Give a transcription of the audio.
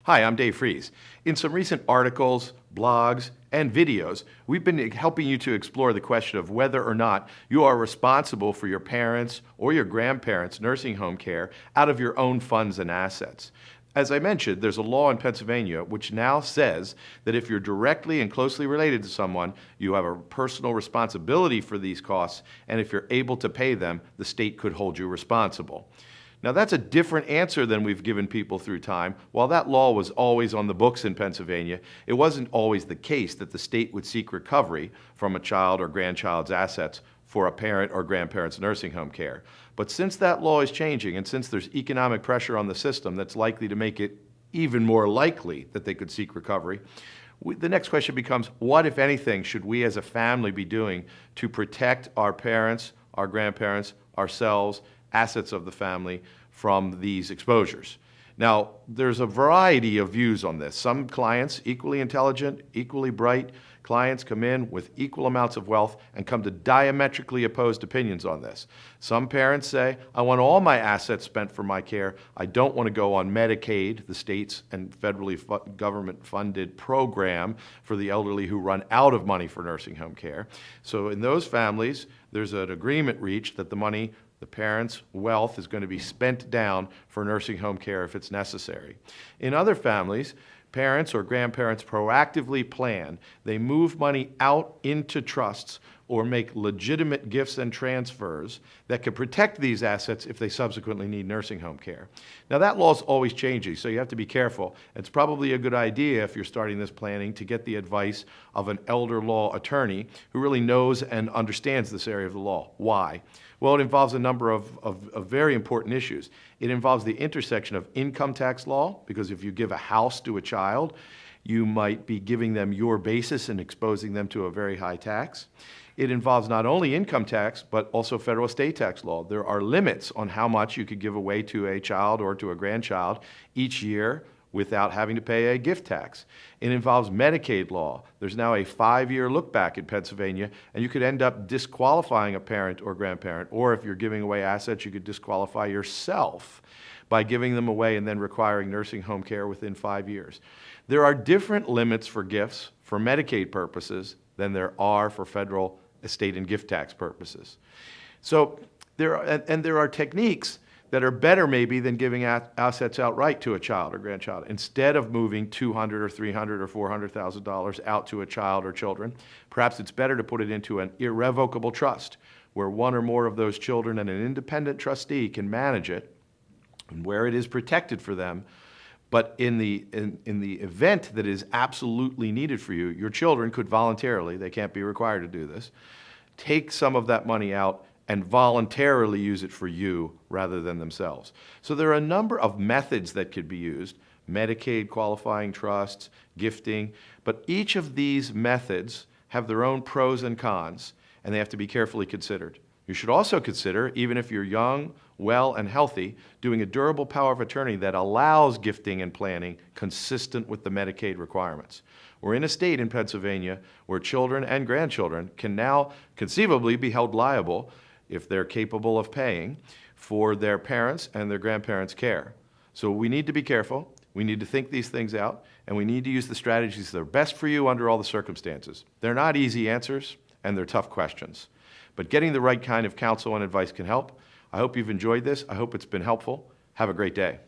Hi, I'm Dave Fries. In some recent articles, blogs, and videos, we've been helping you to explore the question of whether or not you are responsible for your parents' or your grandparents' nursing home care out of your own funds and assets. As I mentioned, there's a law in Pennsylvania which now says that if you're directly and closely related to someone, you have a personal responsibility for these costs, and if you're able to pay them, the state could hold you responsible. Now, that's a different answer than we've given people through time. While that law was always on the books in Pennsylvania, it wasn't always the case that the state would seek recovery from a child or grandchild's assets for a parent or grandparent's nursing home care. But since that law is changing, and since there's economic pressure on the system that's likely to make it even more likely that they could seek recovery, the next question becomes, what, if anything, should we as a family be doing to protect our parents, our grandparents, ourselves, assets of the family from these exposures? Now, there's a variety of views on this. Some clients, equally intelligent, equally bright clients, come in with equal amounts of wealth and come to diametrically opposed opinions on this. Some parents say, I want all my assets spent for my care. I don't want to go on Medicaid, the state's and federally government-funded program for the elderly who run out of money for nursing home care. So in those families, there's an agreement reached that the parents' wealth is going to be spent down for nursing home care if it's necessary. In other families, parents or grandparents proactively plan. They move money out into trusts or make legitimate gifts and transfers that can protect these assets if they subsequently need nursing home care. Now, that law is always changing, so you have to be careful. It's probably a good idea, if you're starting this planning, to get the advice of an elder law attorney who really knows and understands this area of the law. Why? Well, it involves a number of very important issues. It involves the intersection of income tax law, because if you give a house to a child, you might be giving them your basis and exposing them to a very high tax. It involves not only income tax, but also federal estate tax law. There are limits on how much you could give away to a child or to a grandchild each year without having to pay a gift tax. It involves Medicaid law. There's now a 5-year look back in Pennsylvania, and you could end up disqualifying a parent or grandparent, or if you're giving away assets, you could disqualify yourself by giving them away and then requiring nursing home care within 5 years. There are different limits for gifts for Medicaid purposes than there are for federal estate and gift tax purposes. So there are techniques that are better maybe than giving assets outright to a child or grandchild. Instead of moving $200,000 or $300,000 or $400,000 out to a child or children, perhaps it's better to put it into an irrevocable trust where one or more of those children and an independent trustee can manage it and where it is protected for them. But in the event that is absolutely needed for you, your children could voluntarily, they can't be required to do this, take some of that money out and voluntarily use it for you rather than themselves. So there are a number of methods that could be used: Medicaid qualifying trusts, gifting, but each of these methods have their own pros and cons, and they have to be carefully considered. You should also consider, even if you're young, well, and healthy, doing a durable power of attorney that allows gifting and planning consistent with the Medicaid requirements. We're in a state in Pennsylvania where children and grandchildren can now conceivably be held liable, if they're capable of paying, for their parents' and their grandparents' care. So we need to be careful, we need to think these things out, and we need to use the strategies that are best for you under all the circumstances. They're not easy answers, and they're tough questions. But getting the right kind of counsel and advice can help. I hope you've enjoyed this. I hope it's been helpful. Have a great day.